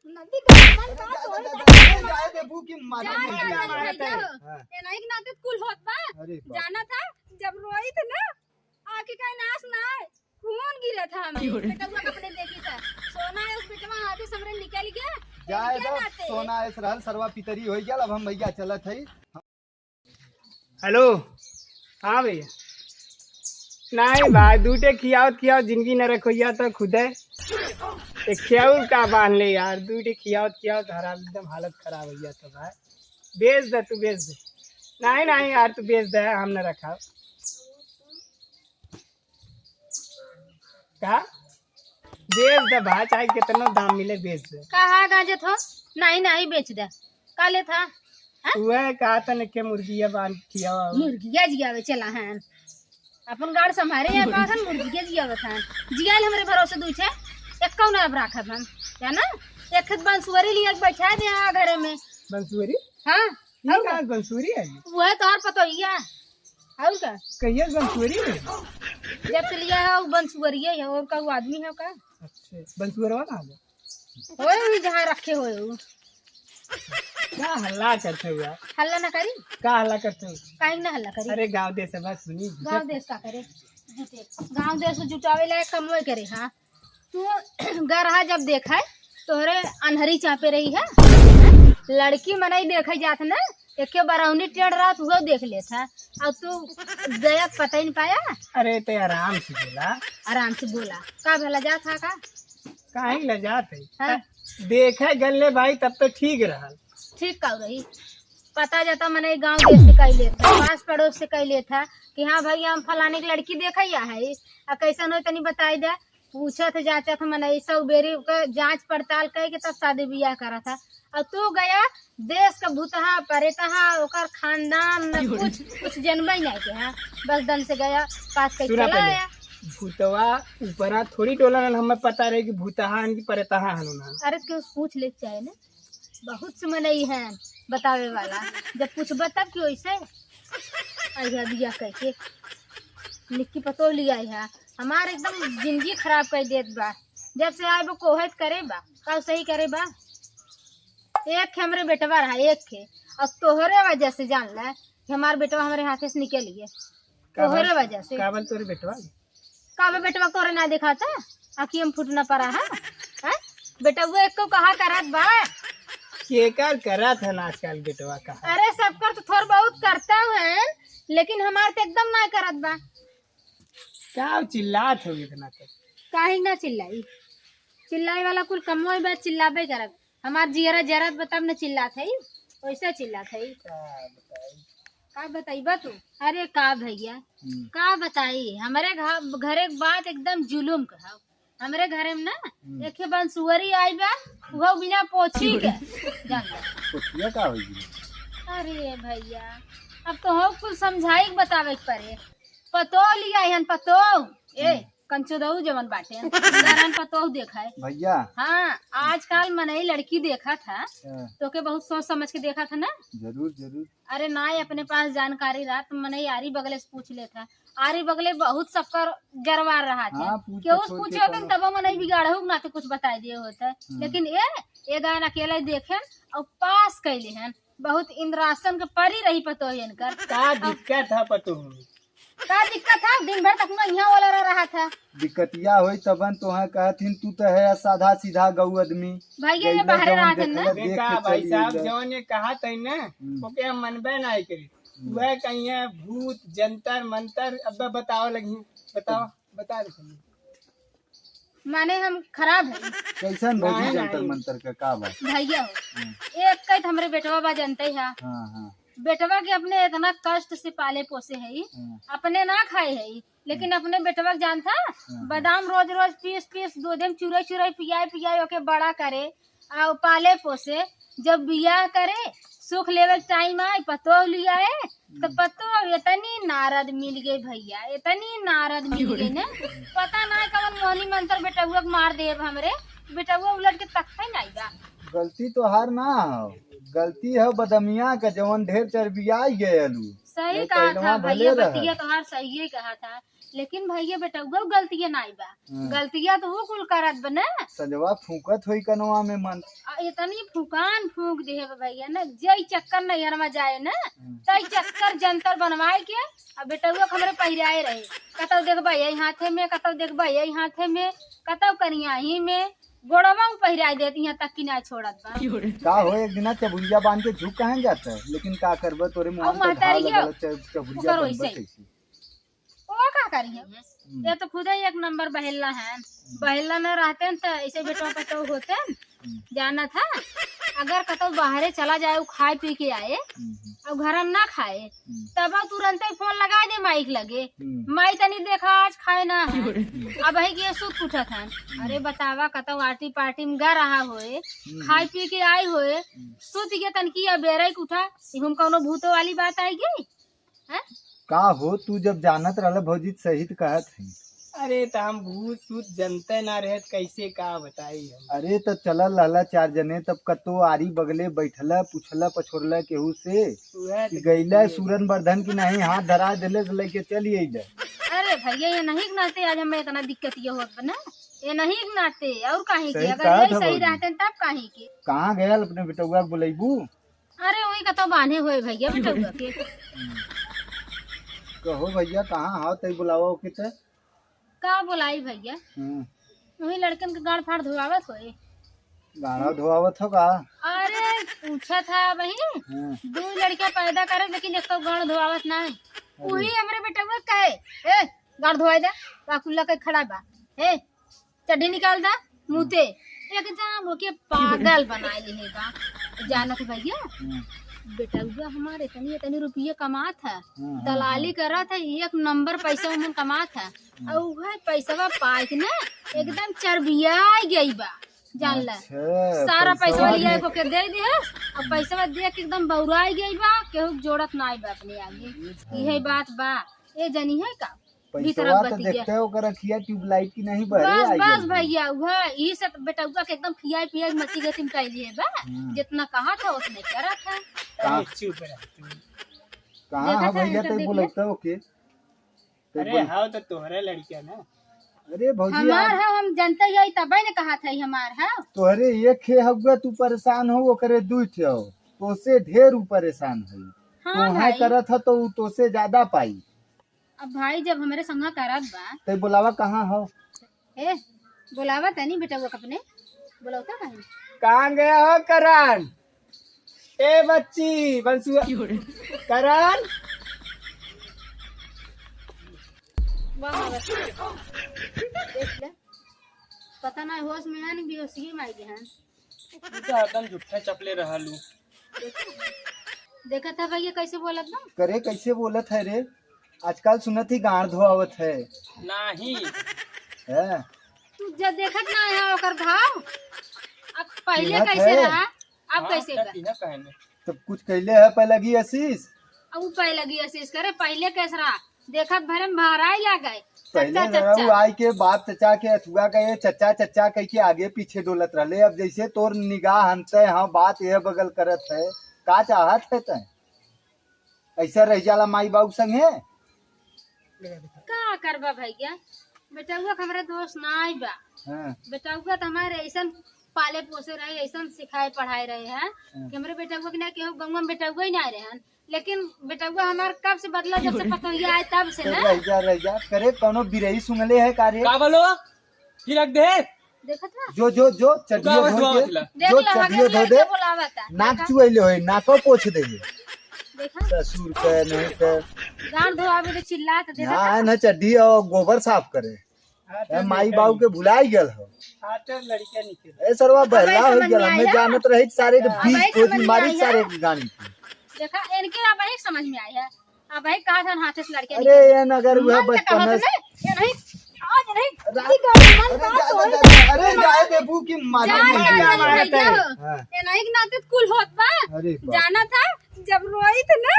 नदी का मन का तो जाए देबू की माता नहीं कि नाते कुल होत बा जाना था जब रोई थे ना आके का नाश ना खून गिरा था हमें बेटा वो कपड़े देखी था सोना है उस बेटवा हाथे समरे निकल गया जाए दो सोना इस रहल सरवा पितरी हो गया। अब हम भैया चलत है। हेलो हाँ भैया नहीं भाई दूटे खियाओ जिंदगी न रखोइया तो खुद है एक खियाऊ का बांध ले यार दूटे खियाओ खराब एकदम हालत खराब हो गया तो भाई बेच दे तू बेच दे नहीं यार तू बेच दे हम न रखा का बेच दे भाई चाहे कितना दाम मिले बेच दे कहा गाजत हो नहीं बेच दे काले था वह कहा था न के मुर्गिया बांध खियाओ मुर्गिया जियावे चला है अपन गाड़ संभारे या पासन मुर्गिया जियावे था जियाल हमरे भरोसे दूछ है एक कौन अब राखब हम क्या ना एक खत बंसुरी लिया बैठा दे यहाँ घर में बंसुरी हाँ कहाँ बंसुरी है वो है तोहर पतो हिया और का कहिए बंसुरी है जब से लिया है वो बंसुरी है और का वो आदमी है का अच्छा बंसुरवा कहाँ है होए भी जहाँ रखे होए वो क्या हल्ला करते हुआ हल्ला ना करी क्या हल्ला करते हो काहे ना हल्ला करी अरे गांव देश बात सुनी गांव देश का करे जुटे गांव देश जुटावे लायक कमवे करे हाँ तू गरहा जब देखा है तोहरे अनहरी चापे रही है लड़की मनई देखे जात ना एक बरौनी टेढ़ रहा तू देख लेता और तू गया पता ही नहीं पाया अरे तो आराम से बोला आराम से बोला का भला जा था का काहे लजात है हाँ? देखे गले भाई तब तो ठीक रहा ठीक का रही पता जाता मैंने गांव देश से कह लेता पास पड़ोस से कह लेता कि हाँ भाई हम फलाने की लड़की देखा है आ कैसा हो तनी बताई दे पूछा थे जाचा था मैंने सब बेरी जांच पड़ताल कह के तब शादी ब्याह करा था और तू गया देश का भूतहा परेतहा ओकर खानदान कुछ जनबा ही नहीं के हाँ बस दन से गया पास कह चला आया भूतवा ऊपरा थोड़ी टोला हमें पता रहे कि भूतहा की परेतहा हनुना अरे क्यों पूछ ले चाहे ना बहुत से मनई है बतावे वाला जब पूछबा तब क्यों ऐसे अहिया दिया कह के निक्की पतो लिया है हमार एकदम जिंदगी खराब कर देत बा जब से आए वो कोहत करे बा का सही करे बा एक हमरे बेटवा रहा एक के और तोहरे वजह से जान ला कि हमार बेटवा हमारे हाथे से निकल गया तोहरे वजह से काबल तोरे बेटवा काबे बेटवा तोरे ना दिखाता आखी हम फूटना पड़ा है बेटा वो एक को कहा करत बा केकर करा था ना आजकल बेटवा का अरे सबकर तो थोड़ा बहुत करता है लेकिन हमारे तो एकदम ना करत बा क्या चिल्लात हो इतना तक काहे ना चिल्लाई वाला कुल कमोई बात चिल्लाबे करब हमार जियरा जरत बताब न चिल्लात है वैसे चिल्लात है का बताइबा तू अरे का भैया का बताई हमारे घरे बात एकदम जुलुम कहा हमारे घरे में ना एक बंसुरी आई बा वो बिना पोछी के पोछिया का होगी। अरे भैया अब तो हो कुछ समझाई बतावे पड़े पतो लिया हन पतो ए कंचो दऊ जवन बाटे हन पतो देखा है भैया हाँ आजकल मनई लड़की देखा था तो के बहुत सोच समझ के देखा था ना जरूर अरे ना अपने पास जानकारी रहा तो मनई आरी बगले से पूछ लेता आरी बगले बहुत सबकर जरवार रहा था हाँ, क्यों पूछे होते तब मनई बिगाड़ हो ना तो कुछ बता दिए होता लेकिन ये गायन अकेले देखे और पास कैले हैं बहुत इंद्रासन के परी रही पतो इनकर का दिक्कत है पतो का दिक्कत था दिन भर तक मैं यहाँ वाला रहा था दिक्कतिया होई तबन तो हाँ कहथिन तू तो है साधा सीधा गऊ आदमी भैया ये बाहर रहा था ना देखा भाई साहब जवन ये कहा था ना ओके हम मनबे नहीं करी वह कहीं है भूत जंतर मंतर अब बताओ लगी बता दे माने हम खराब है कैसन भौजी जंतर मंतर का बात भैया एक कई हमारे बेटवा बा जनते है बेटवा के अपने इतना कष्ट से पाले पोसे है अपने ना खाए है लेकिन अपने बेटवा जानता बादाम रोज रोज पीस दूध में चुराई पियाई ओके बड़ा करे और पाले पोसे जब बियाह करे सुख लेवे टाइम आए पतो लिया है तो पतो इतनी नारद मिल गई भैया इतनी नारद मिल गई ना पता ना कवन मोहनी मंत्र बेटवा मार दे हमरे बेटवा उलट के तक नहीं बा गलती तो हार ना हो गलती है बदमिया का जवन ढेर चर्बिया गए सही कहा था भैया बतिया तो हर सही कहा था लेकिन भैया बेटुआ गलतिया नहीं बा। गलतिया तो वो कुल करत बने। सजवा फूकत होई कनवा में मन। इतनी फूकान फूक दे है भैया ना, जई चक्कर नैहर में जाए ना तई चक्कर जंतर बनवाए के अब बेटुआ हमरे पहिराए रहे। कतौ देखबा यही हाथे में, कतौ देखबा यही हाथे में, कतौ कनिया ही में, गोड़वा पहिराई देती यहाँ तक की ना छोड़त बा। का हो एक दिन चबुलिया बांध के झुक कहाँ जाता है, लेकिन का करबा तोरे मुंह में चबुलिया बनबा ओ का करिए। ये तो खुद ही एक नंबर बहेला है। बहेला न रहते तो ऐसे बेटवा पटो होते जाना था। अगर कतौ बाहरे चला जाए खाए पी के आए और घर में ना खाए तब तुरंत ही फोन लगा दे माइक लगे, माई तनी देखा आज खाए ना है। अब ही सुत उठा था। अरे बतावा कतौ आर्टी पार्टी में गा रहा होए, खाए पी के आए होए, सुत गए तनकी बेरा उठा, हम कौनो भूतो वाली बात आई गई है। का हो तू जब जानत रहल भौजी सही कहत है। अरे तो हम भूत सूत जनते ना रहे कैसे का बताई हम। अरे तो चलल रहला 4 जने, तब कतो आरी बगले बैठला पूछला पछोरला केहू से गईला सूरन वर्धन की नहीं हाथ धरा दिले से लेके चली अइले। अरे भैया ये नहीं नाते आज हमें इतना दिक्कत ये होत बना, ये नहीं नाते और कहीं के। सही अगर कहा ये था सही भौजी। रहते तब कहीं के। कहाँ गया अपने बेटुआ के बुलाइबू? अरे वही कतो बांधे हुए भैया बेटुआ के। कहो भैया कहाँ हो तई बुलावा के ते? का बुलाई भैया, वही लड़कन के गाड़ फाड़ धुआवत होए। गाड़ा धोआवत हो का? अरे पूछा था वही 2 लड़कियां पैदा करे लेकिन एक तो गाड़ धुआवत नहीं। वही हमरे बेटुआ कहे ए गाड़ धोआई दे, बाकुल्ला के खड़ा बा, ए चड्डी निकाल दा मुते, एकदम ओके पागल बनाए लिए बा। जानत भैया बेटुआ हमारे इतनी रुपये कमात है, दलाली करत है, 1 नंबर पैसा उमन कमात है। और वह पैसा पाई के ना एकदम चरबिया गई बा, जान ला। सारा पैसा लिया को के दे दिया और पैसा दे के एकदम बौराई गई बा, केहू जोड़त ना आई बा अपने आगे। यही बात बा। ये जनी है का पैसा तो देखते हो कर रखिया ट्यूबलाइट की नहीं बहरे बस आई बस गई। भैया वह ये सब बेटुआ के एकदम खियाई पियाई मती गतिम कर लिए बा। जितना कहा था उतने करा था। अरे चुप रह तू। कहाँ है भैया तई बुलाइता हो के? अरे हाँ तो तोहरे लड़किया ना। अरे भौजी हमार है, हम जनता यही तबे ने कहा था हमार है। तोहरे एक खे हउआ तू परेशान हो ओकरे 2 थे हो, तोसे ढेर ऊ परेशान है। हाँ तोहे भाई। करत ह तो ऊ तोसे ज्यादा पाई। अब भाई जब हमारे संगा करत बा तई बुलावा कहाँ हो? ए बुलावा तनी बेटुआ के अपने बुलावता कहीं। कहाँ गया हो करण? ए बच्ची बंसुआ करण। वाह देख ले, पता नहीं होश में है नहीं बेहोशी में आई गए हैं। तू तो हरदम झूठा चपले रहलू। देखा था भैया कैसे बोलत ना। करे कैसे बोलत है रे? आजकल सुनत ही गाड़ धोआवत है। नहीं है तू जब देखत ना है ओकर भाव, अब पहले कीमत कैसे है। रहा अब कैसे बा। कहने तब कुछ कैले है पहले लगी आशीष। अब ऊ पहले लगी असीस करे, पहले कैसे रहा देखत भरे में भराई ला गए। पहले चच्चा जरा चच्चा आई के बाप चचा के अथुआ के चचा चचा कह के आगे पीछे डोलत रहले। अब जैसे तोर निगाह हनते हाँ बात यह बगल करत है, का चाहत है तय? ऐसा रह जाला माई बाबू संगे? का करबा भैया, बेटुआ के हमारे दोस्त ना आई बा। हाँ, बेटुआ तो हमारे ऐसा पाले पोसे रहे, ऐसा सिखाए पढ़ाए रहे हैं कि हमारे बेटुआ के ना केहू गंगा में बेटुआ ही नहीं रहे हैं। लेकिन बेटुआ हमार कब से बदला, जब से पकड़िया आए तब से ना। रह जा करे कोनो बिरही सुंगले है कार्य। का बोलो फिर दे देखा था जो जो जो चड्डियो धो के देख जो लो चड्डियो धो दे, बुलावा था। नाक चुएले होए नाको पोछ देंगे देखा ससुर के नहीं के। गाड़ धोआवे तो चिल्ला तो देखा हाँ न चड्डी और गोबर साफ करे। ए, माई बाबू के भुलाई गल हो। लड़किया निकले। ए सरवा बहला हो समझ में गया, मैं आया? जानत रही सारे के अब 20 समझ खोज में मारी आया? सारे के गानी की। देखा इनके अब एक समझ में आई है। अब भाई कहा था हाथ से लड़के अरे ये नगर वह बचपन ये में नहीं आज नहीं अरे जाए देबू की मारी नहीं हाँ। ये नहीं नाते कुल होत बा। अरे बाप। जाना था जब रोई थी ना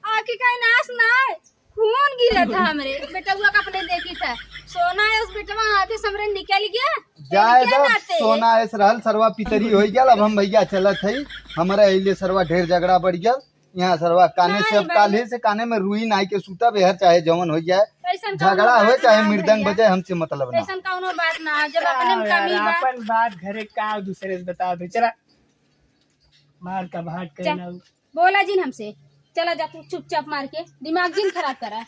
आँखी का नाश ना है, खून गिरा था हमरे बेटुआ का अपने देखी था। सोना है उस बेटवा हाथे से हमरे निकल गया। जाए इनके दब नाते। सोना ऐस रहल सरवा पितरी हो गया। अब हम भैया चलत है हमारा इले सरवा ढेर झगड़ा बढ़ गया। यहाँ सरवा काने से अब काले से काने में रुई नाई के सूता बेहर चाहे जवन हो जाए। ऐसन कौनो झगड़ा हो बात चाहे ना मृदंग भैया। बजे हमसे मतलब ना। ऐसन कौनो बात ना जब अपने में कमी बा। अपन बात घरे का दूसरे से बता दो चला बाहर का बाहर करना। बोला जिन हमसे चला जा तू चुपचाप मार के दिमाग जिन खराब करा।